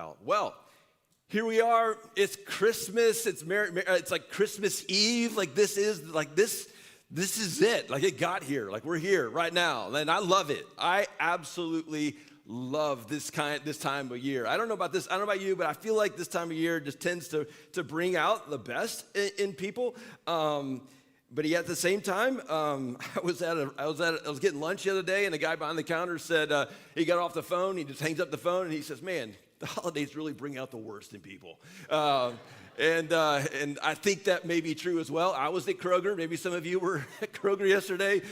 about? Well, here we are. It's Christmas. It's like Christmas Eve. This is it. Like it got here. Like we're here right now, and I love it. I absolutely love this time of year. I don't know about this. I don't know about you, but I feel like this time of year just tends to bring out the best in people. But yet at the same time, I was getting lunch the other day, and the guy behind the counter said he got off the phone. He just hangs up the phone, and he says, "Man, the holidays really bring out the worst in people." And I think that may be true as well. I was at Kroger. Maybe some of you were at Kroger yesterday.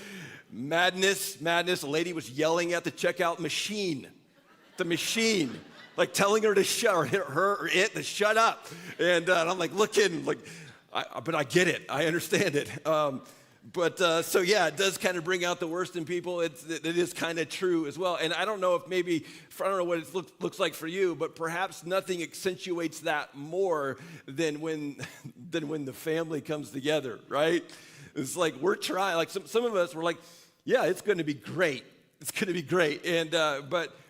Madness. A lady was yelling at the checkout machine. The machine. Like telling her to shut, or it to shut up. And I'm like looking, but I get it. I understand it. So yeah, it does kind of bring out the worst in people. It is kind of true as well. And I don't know what it looks like for you, but perhaps nothing accentuates that more than when the family comes together, right? It's like we're trying. Like some of us were like, yeah, it's going to be great. It's going to be great. And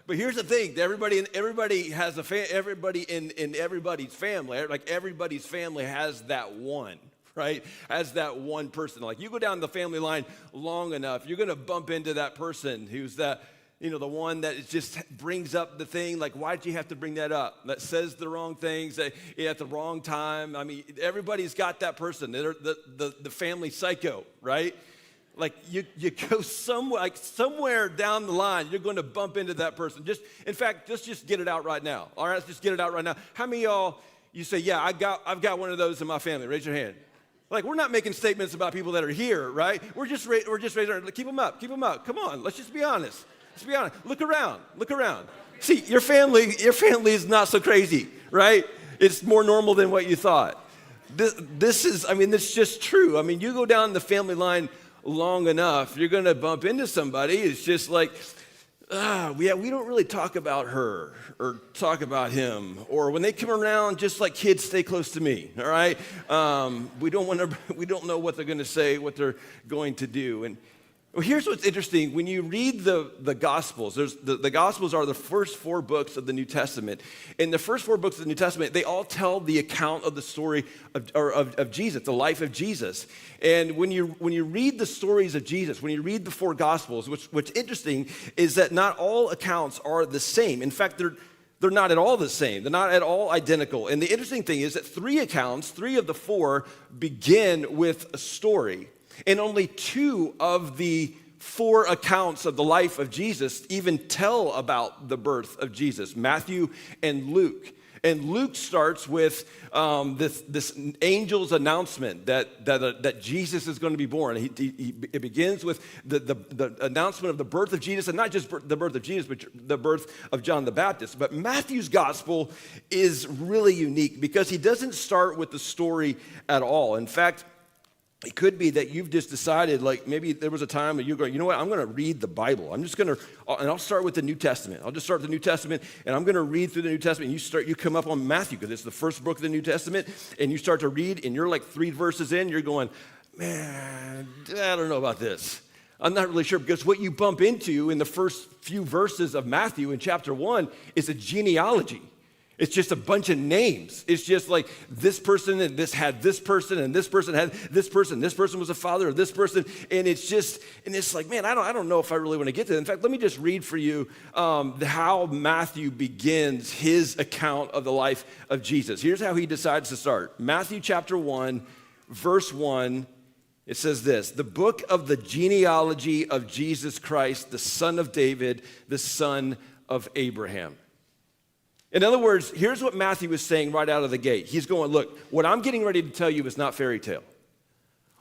but here's the thing: everybody has everybody in everybody's family. Like everybody's family has that one. Right? As that one person. Like you go down the family line long enough, you're going to bump into that person who's the one that just brings up the thing. Like, why did you have to bring that up? That says the wrong things at the wrong time. I mean, everybody's got that person. They're the family psycho, right? Like you go somewhere down the line, you're going to bump into that person. In fact, just get it out right now. All right, let's just get it out right now. How many of y'all, you say, yeah, I've got one of those in my family? Raise your hand. Like, we're not making statements about people that are here, right? We're just raising our, keep them up. Come on, let's just be honest. Let's be honest. Look around. See, your family is not so crazy, right? It's more normal than what you thought. This is just true. I mean, you go down the family line long enough, you're going to bump into somebody. It's just like, we don't really talk about her or talk about him. Or when they come around, just like kids, stay close to me, all right? We don't know what they're going to say, what they're going to do. And well, here's what's interesting. When you read the Gospels, the Gospels are the first 4 books of the New Testament. In the first 4 books of the New Testament, they all tell the account of the story of Jesus, the life of Jesus. And when you read the stories of Jesus, when you read the 4 Gospels, what's interesting is that not all accounts are the same. In fact, they're not at all the same. They're not at all identical. And the interesting thing is that 3 of the 4, begin with a story. And only 2 of the 4 accounts of the life of Jesus even tell about the birth of Jesus, Matthew and Luke. And Luke starts with this angel's announcement that Jesus is going to be born. It begins with the announcement of the birth of Jesus, and not just the birth of Jesus, but the birth of John the Baptist. But Matthew's gospel is really unique because he doesn't start with the story at all. In fact, it could be that you've just decided, like maybe there was a time that you're going, you know what, I'm going to read the Bible. And I'll start with the New Testament. I'll just start with the New Testament, and I'm going to read through the New Testament. And you come up on Matthew because it's the first book of the New Testament, and you start to read, and you're like 3 verses in, you're going, man, I don't know about this. I'm not really sure, because what you bump into in the first few verses of Matthew in chapter 1 is a genealogy. It's just a bunch of names. It's just like this person and this had this person and this person had this person. This person was a father of this person. And it's like, man, I don't know if I really want to get to that. In fact, let me just read for you how Matthew begins his account of the life of Jesus. Here's how he decides to start. Matthew chapter 1, verse 1, it says this: the book of the genealogy of Jesus Christ, the son of David, the son of Abraham. In other words, here's what Matthew is saying right out of the gate. He's going, look, what I'm getting ready to tell you is not fairy tale.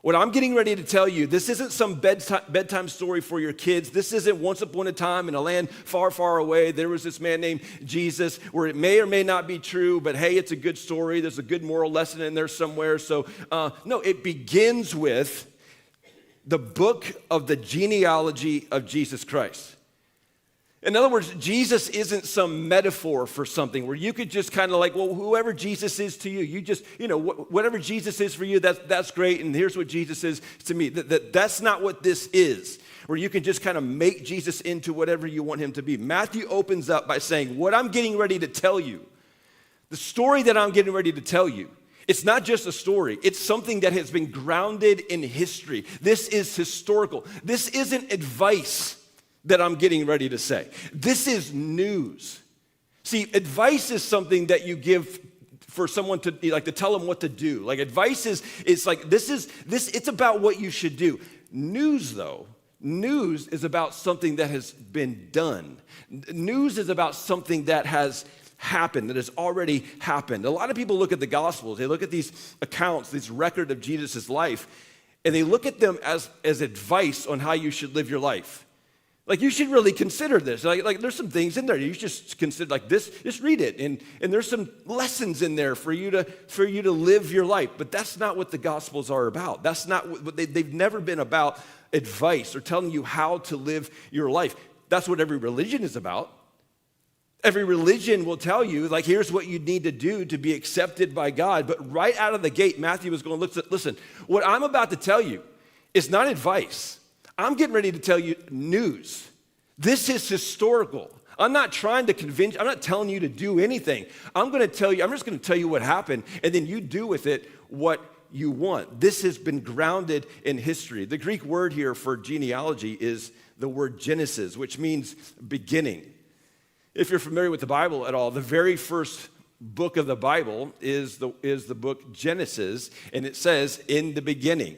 What I'm getting ready to tell you, this isn't some bedtime story for your kids. This isn't once upon a time in a land far, far away, there was this man named Jesus, where it may or may not be true, but hey, it's a good story. There's a good moral lesson in there somewhere. So no, it begins with the book of the genealogy of Jesus Christ. In other words, Jesus isn't some metaphor for something where you could just kind of like, well, whoever Jesus is to you, you just, whatever Jesus is for you, that's great, and here's what Jesus is to me. That's not what this is, where you can just kind of make Jesus into whatever you want him to be. Matthew opens up by saying, what I'm getting ready to tell you The story that I'm getting ready to tell you, it's not just a story. It's something that has been grounded in history. This is historical. This isn't advice that I'm getting ready to say. This is news. See, advice is something that you give for someone to like to tell them what to do. Like advice is like it's about what you should do. News though, news is about something that has been done. News is about something that has happened, that has already happened. A lot of people look at the Gospels, they look at these accounts, this record of Jesus' life, and they look at them as advice on how you should live your life. Like you should really consider this. Like there's some things in there you just consider like this. Just read it, and there's some lessons in there for you to live your life. But that's not what the Gospels are about. That's not what they've never been about advice or telling you how to live your life. That's what every religion is about. Every religion will tell you, like, here's what you need to do to be accepted by God. But right out of the gate, Matthew was going, listen, what I'm about to tell you is not advice. I'm getting ready to tell you news. This is historical. I'm not trying to convince you. I'm not telling you to do anything. I'm just going to tell you what happened, and then you do with it what you want. This has been grounded in history. The Greek word here for genealogy is the word Genesis, which means beginning. If you're familiar with the Bible at all, the very first book of the Bible is the book Genesis, and it says, in the beginning.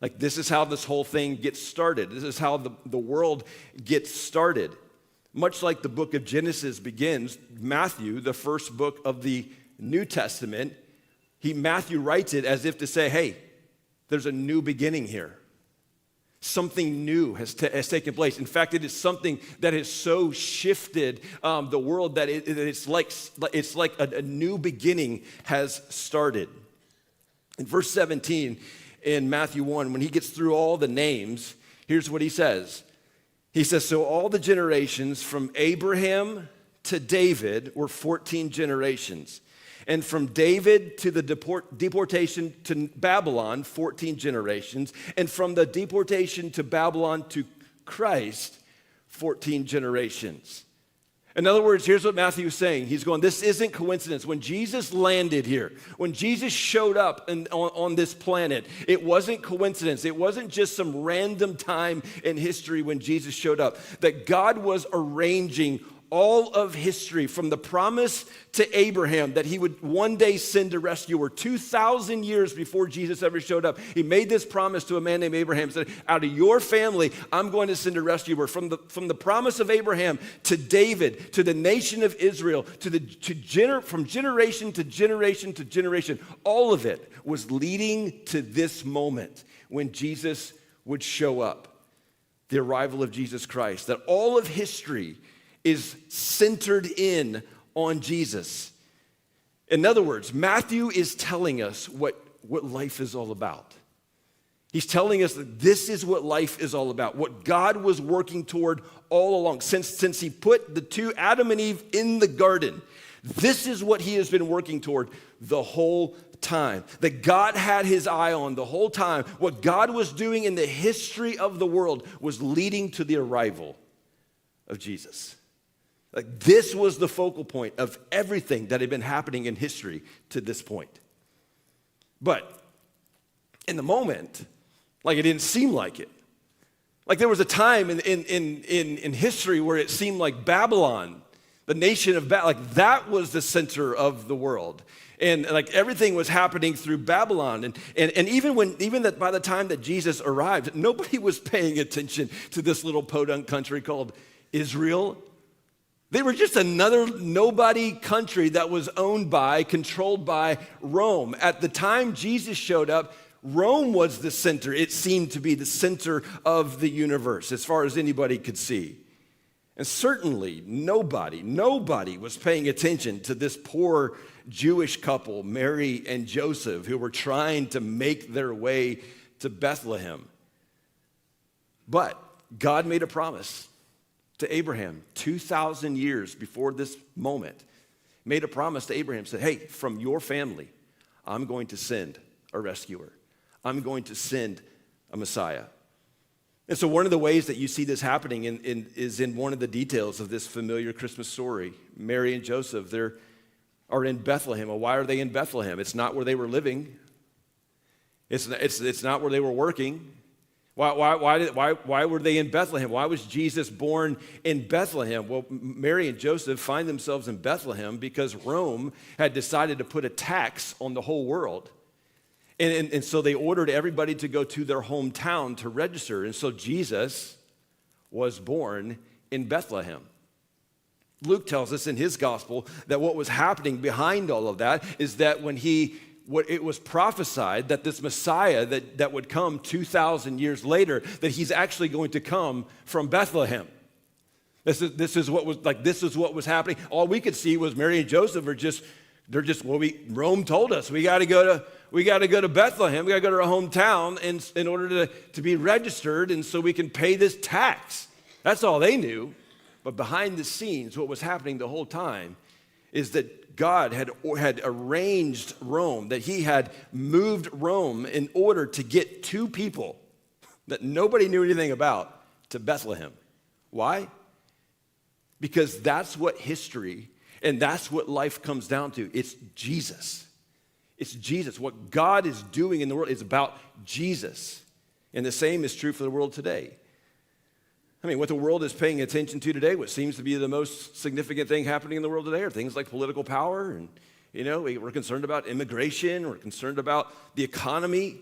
Like this is how this whole thing gets started. This is how the world gets started. Much like the book of Genesis begins, Matthew, the first book of the New Testament, Matthew writes it as if to say, hey, there's a new beginning here. Something new has taken place. In fact, it is something that has so shifted the world that it's like a new beginning has started. In verse 17 in Matthew 1, when he gets through all the names, here's what he says. He says, so all the generations from Abraham to David were 14 generations. And from David to the deportation to Babylon, 14 generations. And from the deportation to Babylon to Christ, 14 generations. In other words, here's what Matthew is saying. He's going, this isn't coincidence. When Jesus landed here, when Jesus showed up on this planet, it wasn't coincidence. It wasn't just some random time in history when Jesus showed up. That God was arranging all of history from the promise to Abraham that he would one day send a rescuer 2,000 years before Jesus ever showed up. He made this promise to a man named Abraham, said, out of your family, I'm going to send a rescuer. From the promise of Abraham to David, to the nation of Israel, from generation to generation to generation, all of it was leading to this moment when Jesus would show up, the arrival of Jesus Christ, that all of history is centered in on Jesus. In other words, Matthew is telling us what life is all about. He's telling us that this is what life is all about, what God was working toward all along. Since he put the two, Adam and Eve, in the garden, this is what he has been working toward the whole time. That God had his eye on the whole time. What God was doing in the history of the world was leading to the arrival of Jesus. Like this was the focal point of everything that had been happening in history to this point. But in the moment, like it didn't seem like it. Like there was a time in history where it seemed like Babylon, the nation of Babylon, like that was the center of the world. And like everything was happening through Babylon. And even that by the time that Jesus arrived, nobody was paying attention to this little podunk country called Israel. They were just another nobody country that was owned by, controlled by Rome. At the time Jesus showed up, Rome was the center. It seemed to be the center of the universe as far as anybody could see. And certainly nobody was paying attention to this poor Jewish couple, Mary and Joseph, who were trying to make their way to Bethlehem. But God made a promise to Abraham 2,000 years before this moment, made a promise to Abraham, said, hey, from your family, I'm going to send a rescuer. I'm going to send a Messiah. And so one of the ways that you see this happening is in one of the details of this familiar Christmas story. Mary and Joseph, they're are in Bethlehem. Well, why are they in Bethlehem? It's not where they were living. It's not where they were working. Why were they in Bethlehem? Why was Jesus born in Bethlehem? Well, Mary and Joseph find themselves in Bethlehem because Rome had decided to put a tax on the whole world. And so they ordered everybody to go to their hometown to register. And so Jesus was born in Bethlehem. Luke tells us in his gospel that what was happening behind all of that is that it was prophesied that this Messiah that would come 2,000 years later, that he's actually going to come from Bethlehem. This is what was happening. All we could see was Mary and Joseph Rome told us we got to go to Bethlehem. We got to go to our hometown in order to be registered, and so we can pay this tax. That's all they knew. But behind the scenes, what was happening the whole time is that God had arranged Rome, that he had moved Rome in order to get two people that nobody knew anything about to Bethlehem. Why? Because that's what history and that's what life comes down to. It's Jesus. It's Jesus. What God is doing in the world is about Jesus. And the same is true for the world today. I mean, what the world is paying attention to today, what seems to be the most significant thing happening in the world today are things like political power. And, we're concerned about immigration. We're concerned about the economy.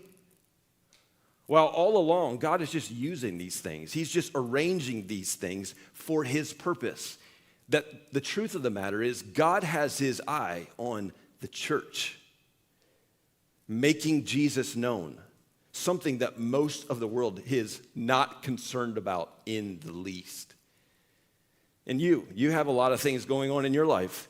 While all along, God is just using these things. He's just arranging these things for his purpose. That the truth of the matter is God has his eye on the church, making Jesus known. Something that most of the world is not concerned about in the least. And you have a lot of things going on in your life.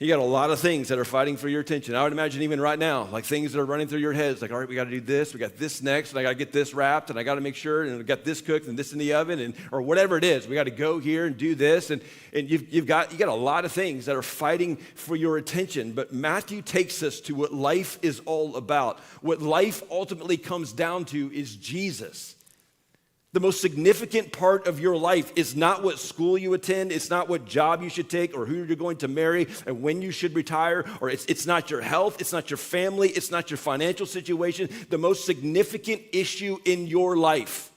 You got a lot of things that are fighting for your attention. I would imagine even right now, like things that are running through your heads, like, all right, we got to do this, we got this next, and I got to get this wrapped, and I got to make sure, and we got this cooked, and this in the oven, or whatever it is. We got to go here and do this, and you got a lot of things that are fighting for your attention. But Matthew takes us to what life is all about. What life ultimately comes down to is Jesus. The most significant part of your life is not what school you attend, it's not what job you should take or who you're going to marry and when you should retire, or it's not your health, it's not your family, it's not your financial situation. The most significant issue in your life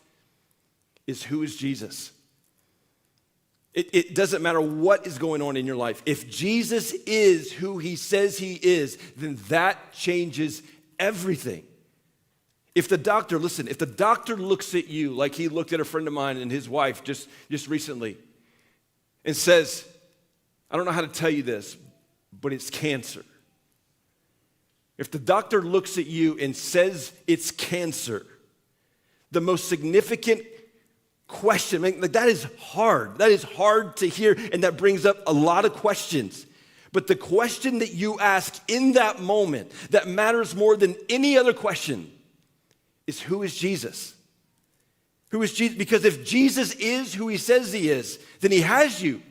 is who is Jesus. It doesn't matter what is going on in your life. If Jesus is who he says he is, then that changes everything. If the doctor looks at you like he looked at a friend of mine and his wife just recently and says, I don't know how to tell you this, but it's cancer. If the doctor looks at you and says it's cancer, the most significant question, like that is hard. That is hard to hear, and that brings up a lot of questions. But the question that you ask in that moment that matters more than any other question is, who is Jesus? Who is Jesus? Because if Jesus is who he says he is, then he has you.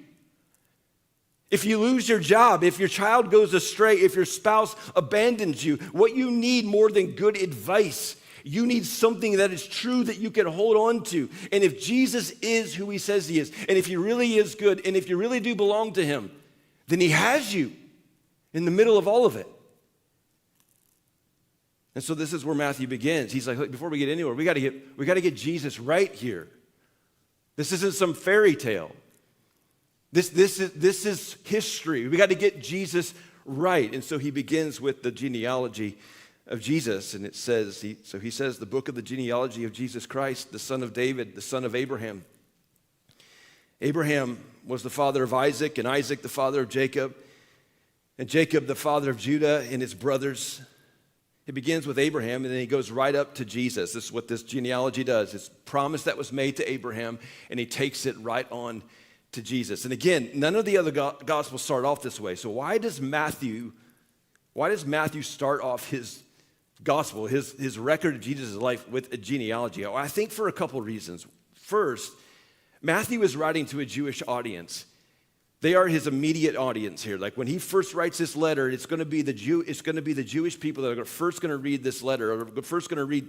If you lose your job, if your child goes astray, if your spouse abandons you, what you need more than good advice, you need something that is true that you can hold on to. And if Jesus is who he says he is, and if he really is good, and if you really do belong to him, then he has you in the middle of all of it. And so this is where Matthew begins. He's like, look, before we get anywhere, we got to get Jesus right here. This isn't some fairy tale. This is history. We got to get Jesus right. And so he begins with the genealogy of Jesus, and it says, he says, the book of the genealogy of Jesus Christ, the son of David, the son of Abraham. Abraham was the father of Isaac, and Isaac the father of Jacob, and Jacob the father of Judah and his brothers. It begins with Abraham, and then he goes right up to Jesus. This is what this genealogy does. It's a promise that was made to Abraham, and he takes it right on to Jesus. And again, none of the other gospels start off this way. So why does Matthew start off his gospel, his record of Jesus' life with a genealogy? Well, I think for a couple of reasons. First, Matthew is writing to a Jewish audience. They are his immediate audience here. Like when he first writes this letter, it's going to be the Jewish people that are first going to read this letter, or first going to read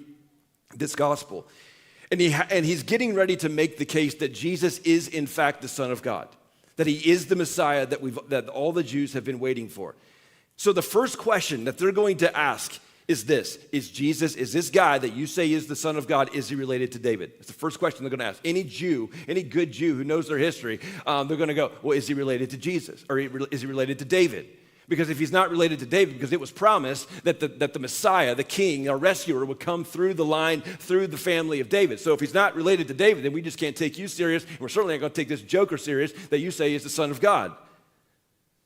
this gospel. And he's getting ready to make the case that Jesus is in fact the Son of God. that he is the Messiah that all the Jews have been waiting for. So the first question that they're going to ask is this: is this guy that you say is the Son of God, is he related to David? It's the first question they're going to ask. Any Jew, any good Jew who knows their history, they're going to go, well, is he related to Jesus? Or is he related to David? Because if he's not related to David, because it was promised that the Messiah, the king, our rescuer, would come through the line, through the family of David. So if he's not related to David, then we just can't take you serious. And we're certainly not going to take this joker serious that you say is the Son of God.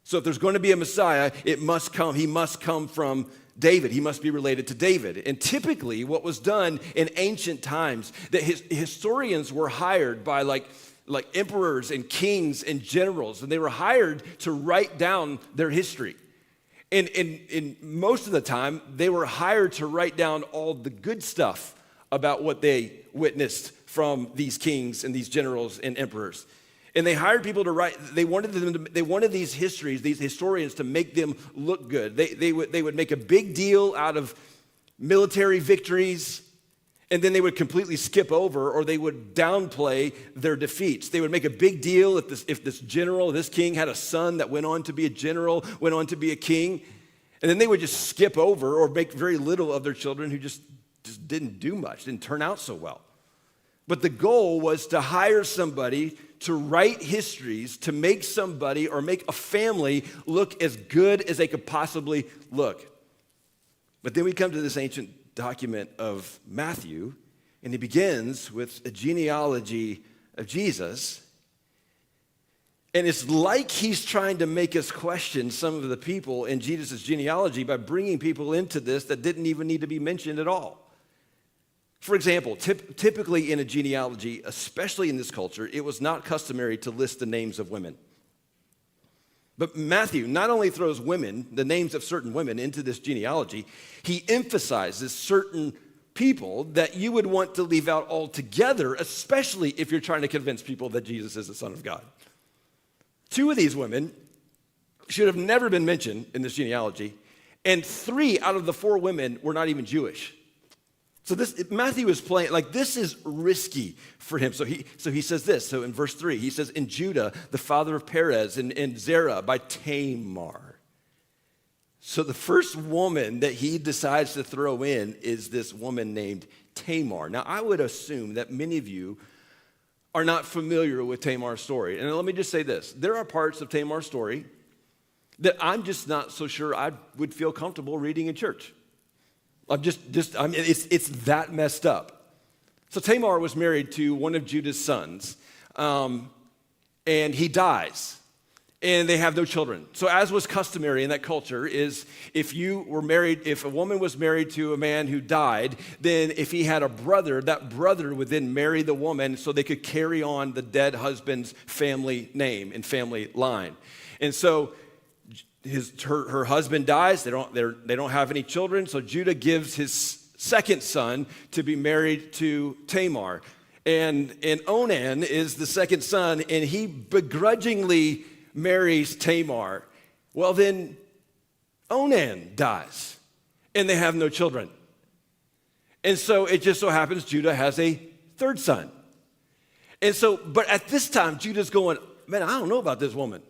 So if there's going to be a Messiah, he must come from David. He must be related to David. And typically what was done in ancient times, that historians were hired by like emperors and kings and generals, and they were hired to write down their history. And most of the time, they were hired to write down all the good stuff about what they witnessed from these kings and these generals and emperors. And they hired people to write. They wanted these historians to make them look good. They would make a big deal out of military victories, and then they would completely skip over, or they would downplay their defeats. They would make a big deal if this general, this king had a son that went on to be a general, went on to be a king, and then they would just skip over or make very little of their children who just didn't do much, didn't turn out so well. But the goal was to hire somebody to write histories, to make somebody or make a family look as good as they could possibly look. But then we come to this ancient document of Matthew, and he begins with a genealogy of Jesus. And it's like he's trying to make us question some of the people in Jesus' genealogy by bringing people into this that didn't even need to be mentioned at all. For example, typically in a genealogy, especially in this culture, it was not customary to list the names of women. But Matthew not only throws women, the names of certain women, into this genealogy, he emphasizes certain people that you would want to leave out altogether, especially if you're trying to convince people that Jesus is the Son of God. Two of these women should have never been mentioned in this genealogy, and 3 out of the 4 women were not even Jewish. So Matthew is playing, like, this is risky for him. So he says this. So in verse 3, he says, in Judah, the father of Perez, and Zerah by Tamar. So the first woman that he decides to throw in is this woman named Tamar. Now, I would assume that many of you are not familiar with Tamar's story. And let me just say this. There are parts of Tamar's story that I'm just not so sure I would feel comfortable reading in church. It's that messed up. So Tamar was married to one of Judah's sons, and he dies, and they have no children. So as was customary in that culture is if a woman was married to a man who died, then if he had a brother, that brother would then marry the woman so they could carry on the dead husband's family name and family line. And so her husband dies. They don't have any children. So Judah gives his second son to be married to Tamar, and Onan is the second son, and he begrudgingly marries Tamar. Well, then Onan dies, and they have no children, and so it just so happens Judah has a third son, and so but at this time Judah's going, man, I don't know about this woman.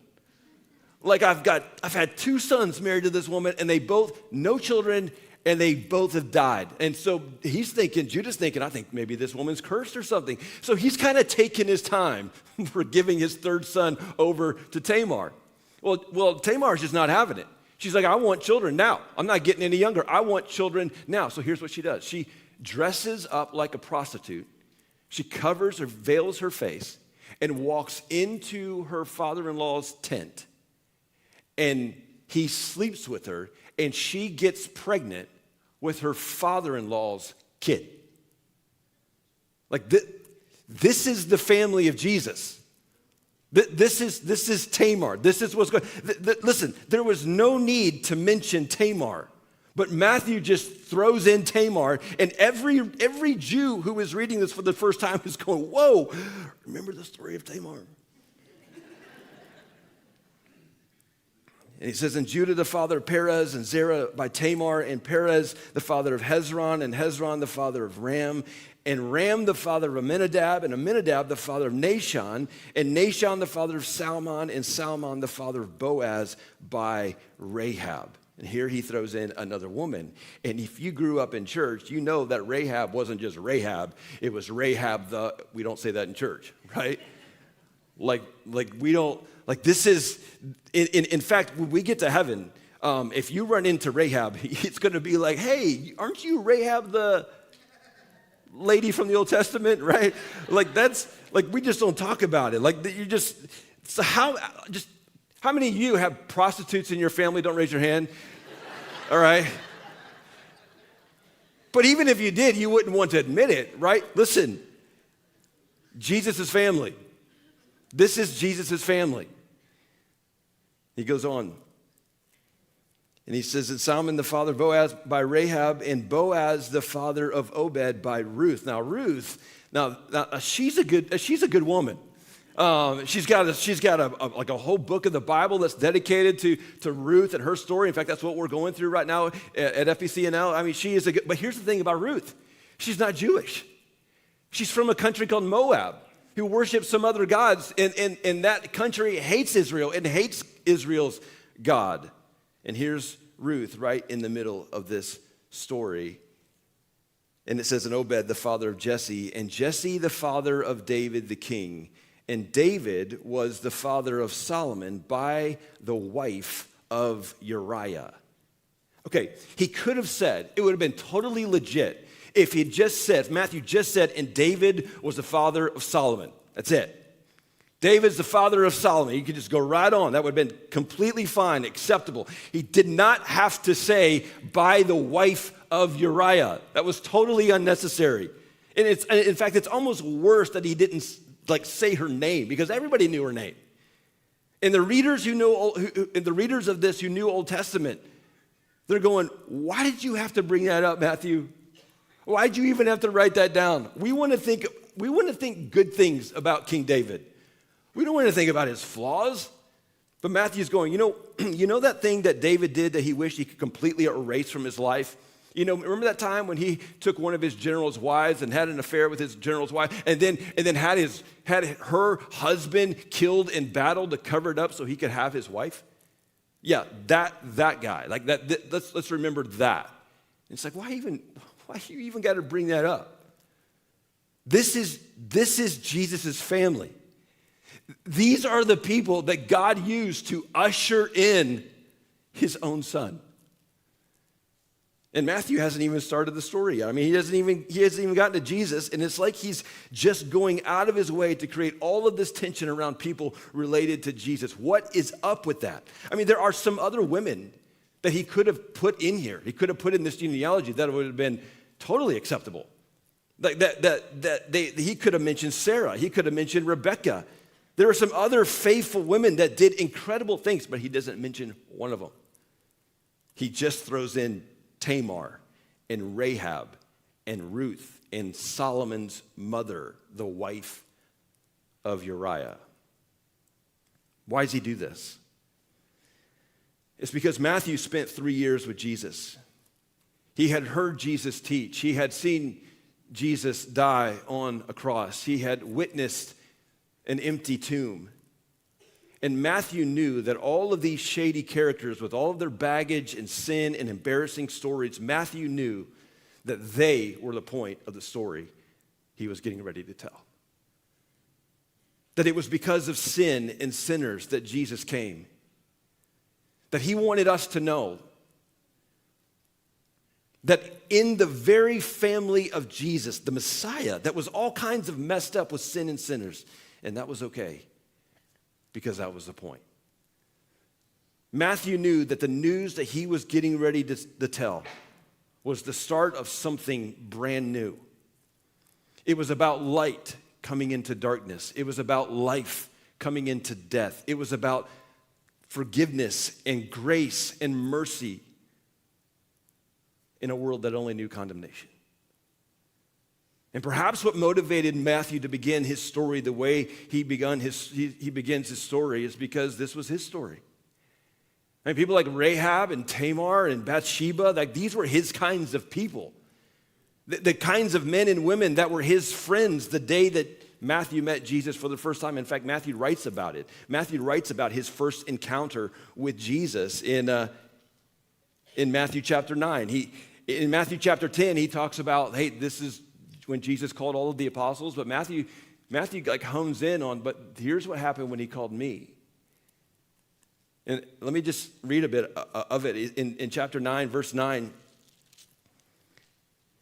Like I've had 2 sons married to this woman, and they both, no children, and they both have died. And so Judah's thinking, I think maybe this woman's cursed or something. So he's kind of taking his time for giving his third son over to Tamar. Well, Tamar's just not having it. She's like, I want children now. I'm not getting any younger. I want children now. So here's what she does. She dresses up like a prostitute. She covers or veils her face and walks into her father-in-law's tent. And he sleeps with her, and she gets pregnant with her father-in-law's kid. Like this is the family of Jesus. This is Tamar. This is what's going. Listen, there was no need to mention Tamar, but Matthew just throws in Tamar, and every Jew who is reading this for the first time is going, "Whoa! Remember the story of Tamar?" And he says, in Judah, the father of Perez, and Zerah by Tamar, and Perez, the father of Hezron, and Hezron, the father of Ram. and Ram the father of Amminadab, and Amminadab the father of Nahshon, and Nahshon the father of Salmon, and Salmon the father of Boaz by Rahab. And here he throws in another woman. And if you grew up in church, you know that Rahab wasn't just Rahab, it was Rahab we don't say that in church, right? Like we don't, like this is, in fact, when we get to heaven, if you run into Rahab, it's going to be like, hey, aren't you Rahab the lady from the Old Testament, right? Like that's, like we just don't talk about it. Like you just, so how many of you have prostitutes in your family? Don't raise your hand. All right. But even if you did, you wouldn't want to admit it, right? Listen, Jesus' family. This is Jesus' family. He goes on. And he says that Salmon the father of Boaz by Rahab, and Boaz the father of Obed by Ruth. Now Ruth, she's a good woman. She's got a whole book of the Bible that's dedicated to Ruth and her story. In fact, that's what we're going through right now at FBCNL. I mean, she is but here's the thing about Ruth. She's not Jewish. She's from a country called Moab, who worships some other gods, and that country hates Israel and hates Israel's God. And here's Ruth right in the middle of this story. And it says, and Obed the father of Jesse, and Jesse the father of David the king. And David was the father of Solomon by the wife of Uriah. Okay, he could have said, it would have been totally legit if he just said, Matthew just said, and David was the father of Solomon. That's it. David's the father of Solomon. You could just go right on. That would have been completely fine, acceptable. He did not have to say, by the wife of Uriah. That was totally unnecessary. And in fact, it's almost worse that he didn't say her name, because everybody knew her name. And the readers of this who knew Old Testament, they're going, why did you have to bring that up, Matthew? Why did you even have to write that down? We want to think good things about King David. We don't want to think about his flaws. But Matthew's going, you know that thing that David did that he wished he could completely erase from his life? Remember that time when he took one of his general's wives and had an affair with his general's wife, and then had her husband killed in battle to cover it up so he could have his wife? Yeah, that guy. Like that. Let's remember that. And it's like, why you even got to bring that up? This is Jesus' family. These are the people that God used to usher in his own son. And Matthew hasn't even started the story yet. I mean, he hasn't even gotten to Jesus, and it's like he's just going out of his way to create all of this tension around people related to Jesus. What is up with that? I mean, there are some other women that he could have put in here. He could have put in this genealogy that would have been totally acceptable. He could have mentioned Sarah. He could have mentioned Rebecca. There are some other faithful women that did incredible things, but he doesn't mention one of them. He just throws in Tamar and Rahab and Ruth and Solomon's mother, the wife of Uriah. Why does he do this? It's because Matthew spent 3 years with Jesus. He had heard Jesus teach. He had seen Jesus die on a cross. He had witnessed an empty tomb. And Matthew knew that all of these shady characters with all of their baggage and sin and embarrassing stories, Matthew knew that they were the point of the story he was getting ready to tell. That it was because of sin and sinners that Jesus came. That he wanted us to know that in the very family of Jesus, the Messiah, that was all kinds of messed up with sin and sinners, and that was okay, because that was the point. Matthew knew that the news that he was getting ready to tell was the start of something brand new. It was about light coming into darkness. It was about life coming into death. It was about forgiveness and grace and mercy in a world that only knew condemnation. And perhaps what motivated Matthew to begin his story the way he begins his story is because this was his story. I mean, people like Rahab and Tamar and Bathsheba, like these were his kinds of people. The kinds of men and women that were his friends the day that Matthew met Jesus for the first time. In fact, Matthew writes about it. Matthew writes about his first encounter with Jesus in Matthew chapter 9. In Matthew chapter 10, he talks about, hey, this is when Jesus called all of the apostles, but Matthew like hones in on, but here's what happened when he called me. And let me just read a bit of it. In chapter 9, verse 9,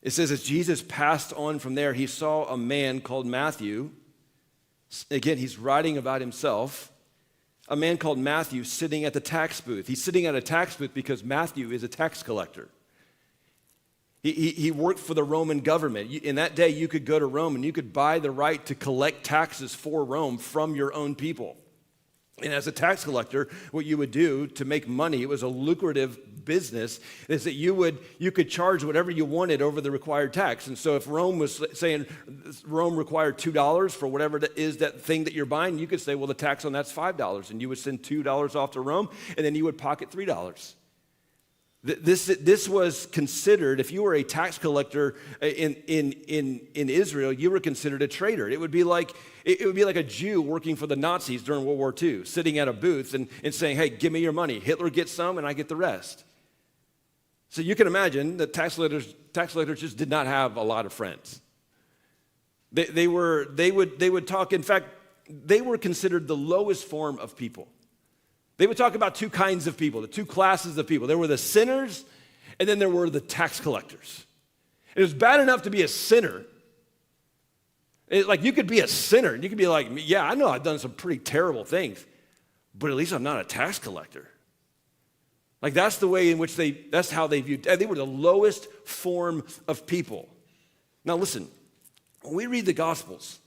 it says, as Jesus passed on from there, he saw a man called Matthew. Again, he's writing about himself. A man called Matthew sitting at the tax booth. He's sitting at a tax booth because Matthew is a tax collector. He worked for the Roman government. In that day, you could go to Rome and you could buy the right to collect taxes for Rome from your own people. And as a tax collector, what you would do to make money, it was a lucrative business, is that you could charge whatever you wanted over the required tax. And so if Rome was saying Rome required $2 for whatever it is that thing that you're buying, you could say, well, the tax on that's $5. And you would send $2 off to Rome, and then you would pocket $3. This was considered, if you were a tax collector in Israel, you were considered a traitor. It would be like a Jew working for the Nazis during World War II, sitting at a booth and saying, hey, give me your money. Hitler gets some and I get the rest. So you can imagine that tax collectors just did not have a lot of friends. They would talk, in fact, they were considered the lowest form of people. They would talk about two kinds of people, the two classes of people. There were the sinners, and then there were the tax collectors. It was bad enough to be a sinner. Like you could be a sinner, and you could be like, yeah, I know I've done some pretty terrible things, but at least I'm not a tax collector. Like that's the way in which that's how they viewed, they were the lowest form of people. Now listen, when we read the Gospels,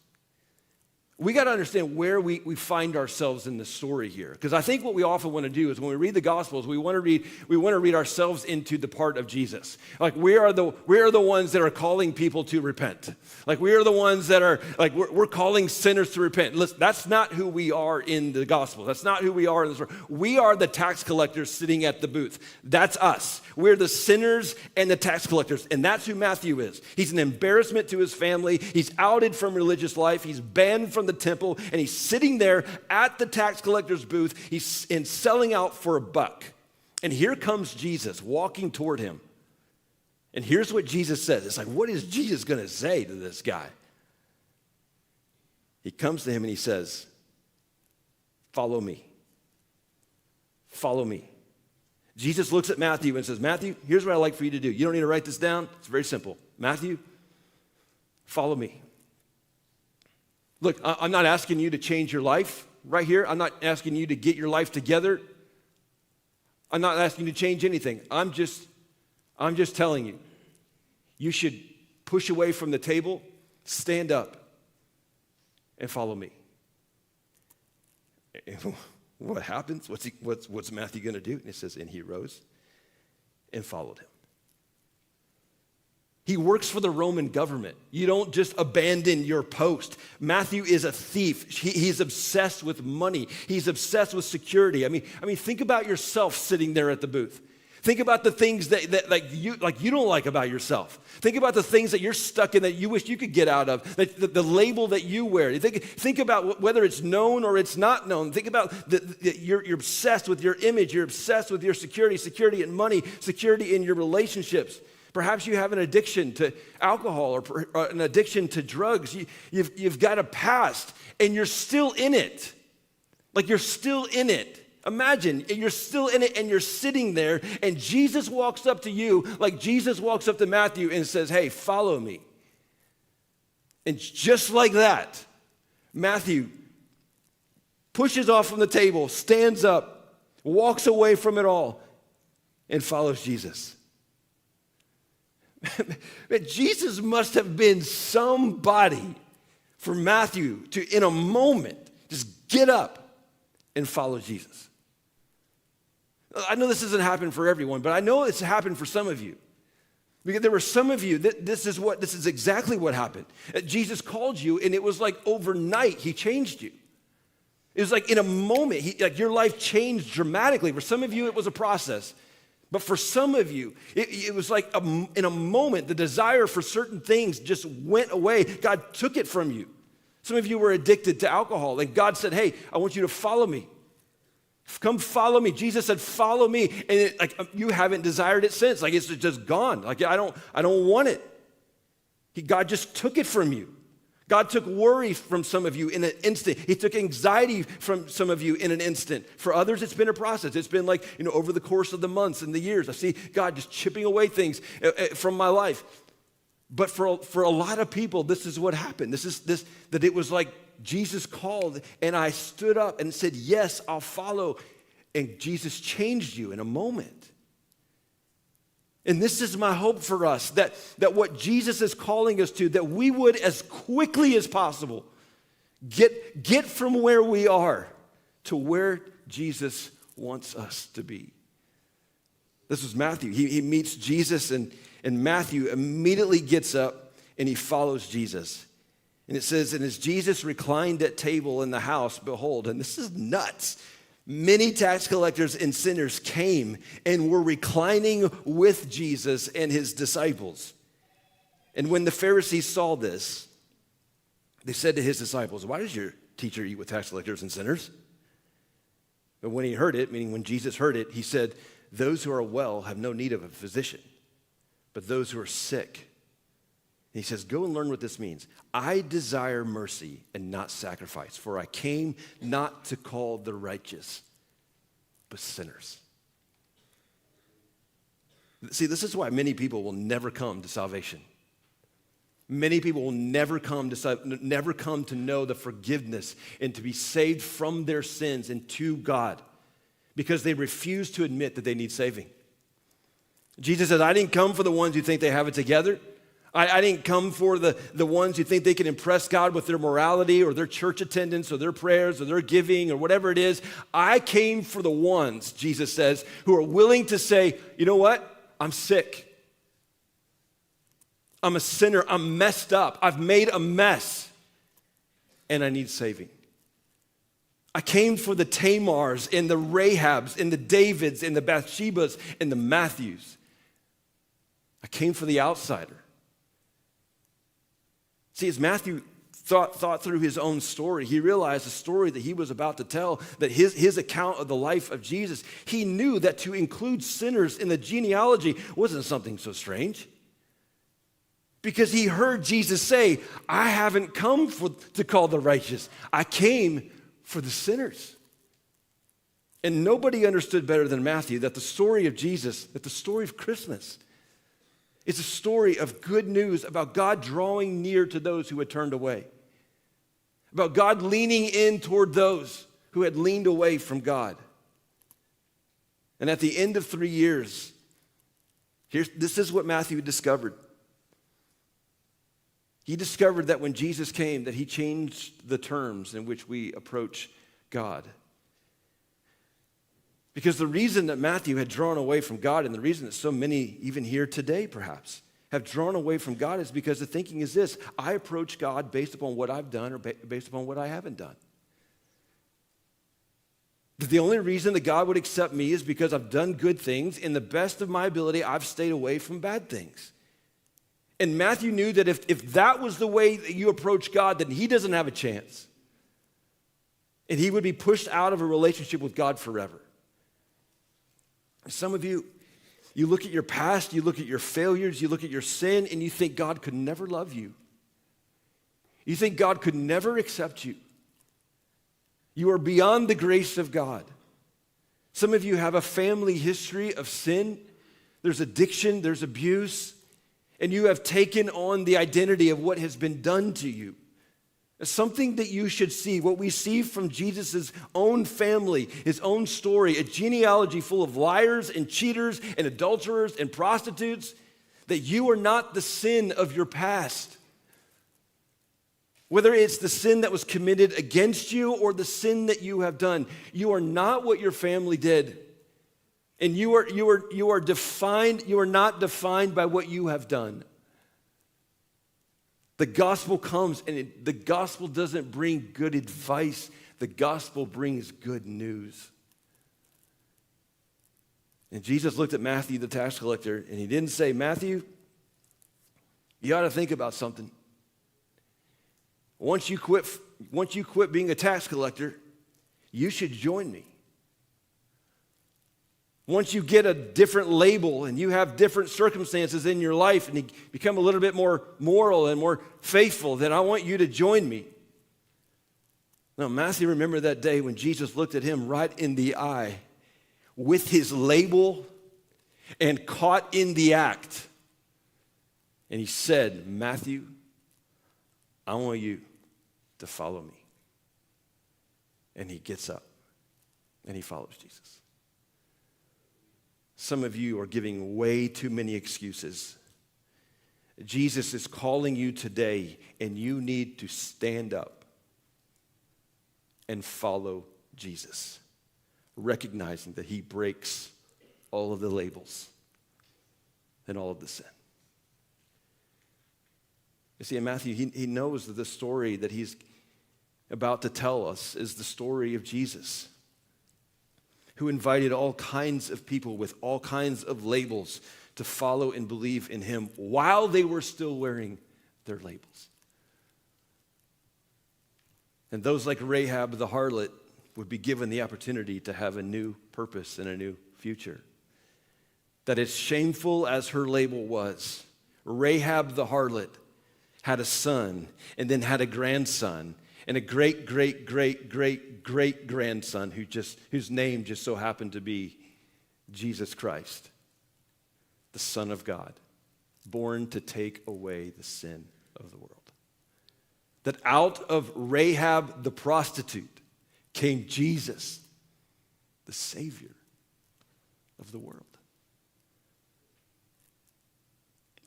we got to understand where we find ourselves in the story here. Because I think what we often want to do is when we read the Gospels, we want to read ourselves into the part of Jesus. Like we are the ones that are calling people to repent. Like we are the ones that are, like we're calling sinners to repent. Listen, that's not who we are in the Gospel. That's not who we are in the story. We are the tax collectors sitting at the booth. That's us. We're the sinners and the tax collectors. And that's who Matthew is. He's an embarrassment to his family. He's outed from religious life. He's banned from the temple, and he's sitting there at the tax collector's booth. He's selling out for a buck. And here comes Jesus walking toward him. And here's what Jesus says. It's like, what is Jesus going to say to this guy? He comes to him and he says, follow me. Follow me. Jesus looks at Matthew and says, Matthew, here's what I'd like for you to do. You don't need to write this down. It's very simple. Matthew, follow me. Look, I'm not asking you to change your life right here. I'm not asking you to get your life together. I'm not asking you to change anything. I'm just telling you, you should push away from the table, stand up, and follow me. And what happens? What's Matthew going to do? And it says, and he rose and followed him. He works for the Roman government. You don't just abandon your post. Matthew is a thief. He's obsessed with money. He's obsessed with security. I mean, think about yourself sitting there at the booth. Think about the things that you don't like about yourself. Think about the things that you're stuck in that you wish you could get out of, the label that you wear. Think about whether it's known or it's not known. Think about you're obsessed with your image. You're obsessed with your security in money, security in your relationships. Perhaps you have an addiction to alcohol or an addiction to drugs. You've got a past and you're still in it. Like you're still in it. Imagine you're still in it and you're sitting there and Jesus walks up to you like Jesus walks up to Matthew and says, hey, follow me. And just like that, Matthew pushes off from the table, stands up, walks away from it all, and follows Jesus. Jesus must have been somebody for Matthew to, in a moment, just get up and follow Jesus. I know this doesn't happen for everyone, but I know it's happened for some of you. Because there were some of you that this is exactly what happened. Jesus called you, and it was like overnight he changed you. It was like in a moment, your life changed dramatically. For some of you, it was a process. But for some of you, it was like in a moment, the desire for certain things just went away. God took it from you. Some of you were addicted to alcohol, and God said, hey, I want you to follow me. Come follow me. Jesus said, follow me. And you haven't desired it since. Like, it's just gone. Like, I don't want it. God just took it from you. God took worry from some of you in an instant. He took anxiety from some of you in an instant. For others, it's been a process. It's been like, over the course of the months and the years, I see God just chipping away things from my life. But for a lot of people, this is what happened. That it was like Jesus called, and I stood up and said, yes, I'll follow. And Jesus changed you in a moment. And this is my hope for us, that what Jesus is calling us to, that we would as quickly as possible get from where we are to where Jesus wants us to be. This was Matthew. He meets Jesus, and Matthew immediately gets up and he follows Jesus. And it says, and as Jesus reclined at table in the house, behold, and this is nuts, many tax collectors and sinners came and were reclining with Jesus and his disciples. And when the Pharisees saw this, they said to his disciples, why does your teacher eat with tax collectors and sinners? But when he heard it, meaning when Jesus heard it, he said, those who are well have no need of a physician, but those who are sick. And he says, go and learn what this means. I desire mercy and not sacrifice, for I came not to call the righteous, but sinners. See, this is why many people will never come to salvation. Many people will never come to know the forgiveness and to be saved from their sins and to God, because they refuse to admit that they need saving. Jesus says, I didn't come for the ones who think they have it together. I didn't come for the ones who think they can impress God with their morality or their church attendance or their prayers or their giving or whatever it is. I came for the ones, Jesus says, who are willing to say, you know what? I'm sick. I'm a sinner. I'm messed up. I've made a mess, and I need saving. I came for the Tamars and the Rahabs and the Davids and the Bathshebas and the Matthews. I came for the outsider. See, as Matthew thought through his own story, he realized the story that he was about to tell, that his account of the life of Jesus, he knew that to include sinners in the genealogy wasn't something so strange. Because he heard Jesus say, I haven't come to call the righteous. I came for the sinners. And nobody understood better than Matthew that the story of Jesus, that the story of Christmas, it's a story of good news about God drawing near to those who had turned away, about God leaning in toward those who had leaned away from God. And at the end of 3 years, this is what Matthew discovered. He discovered that when Jesus came, that he changed the terms in which we approach God. Because the reason that Matthew had drawn away from God, and the reason that so many, even here today perhaps, have drawn away from God is because the thinking is this: I approach God based upon what I've done or based upon what I haven't done. That the only reason that God would accept me is because I've done good things. In the best of my ability, I've stayed away from bad things. And Matthew knew that if that was the way that you approach God, then he doesn't have a chance. And he would be pushed out of a relationship with God forever. Some of you look at your past, you look at your failures, you look at your sin, and you think God could never love you. You think God could never accept you. You are beyond the grace of God. Some of you have a family history of sin. There's addiction, there's abuse, and you have taken on the identity of what has been done to you. Something that you should see, what we see from Jesus' own family, his own story, a genealogy full of liars and cheaters and adulterers and prostitutes, that you are not the sin of your past. Whether it's the sin that was committed against you or the sin that you have done, you are not what your family did. And you are defined, you are not defined by what you have done. The gospel comes, and the gospel doesn't bring good advice. The gospel brings good news. And Jesus looked at Matthew, the tax collector, and he didn't say, Matthew, you ought to think about something. Once you quit being a tax collector, you should join me. Once you get a different label and you have different circumstances in your life and you become a little bit more moral and more faithful, then I want you to join me. Now, Matthew remembered that day when Jesus looked at him right in the eye with his label and caught in the act. And he said, Matthew, I want you to follow me. And he gets up and he follows Jesus. Some of you are giving way too many excuses. Jesus is calling you today, and you need to stand up and follow Jesus, recognizing that he breaks all of the labels and all of the sin. You see, in Matthew, he knows that the story that he's about to tell us is the story of Jesus, who invited all kinds of people with all kinds of labels to follow and believe in him while they were still wearing their labels. And those like Rahab the harlot would be given the opportunity to have a new purpose and a new future. That as shameful as her label was, Rahab the harlot had a son and then had a grandson and a great-great-great-great-great-grandson whose name just so happened to be Jesus Christ, the Son of God, born to take away the sin of the world. That out of Rahab the prostitute came Jesus, the Savior of the world.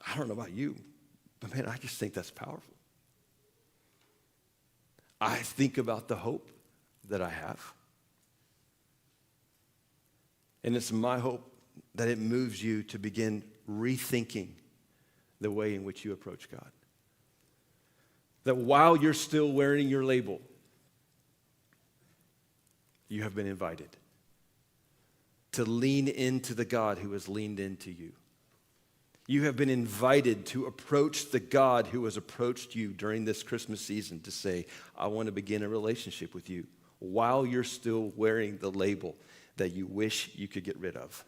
I don't know about you, but man, I just think that's powerful. I think about the hope that I have. And it's my hope that it moves you to begin rethinking the way in which you approach God. That while you're still wearing your label, you have been invited to lean into the God who has leaned into you. You have been invited to approach the God who has approached you during this Christmas season to say, I want to begin a relationship with you while you're still wearing the label that you wish you could get rid of.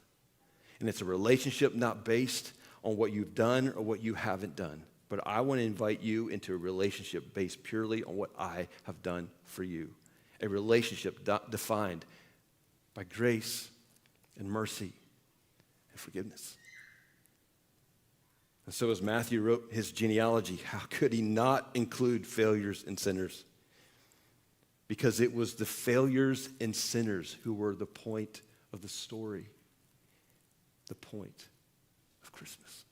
And it's a relationship not based on what you've done or what you haven't done, but I want to invite you into a relationship based purely on what I have done for you. A relationship defined by grace and mercy and forgiveness. And so as Matthew wrote his genealogy, how could he not include failures and sinners? Because it was the failures and sinners who were the point of the story, the point of Christmas.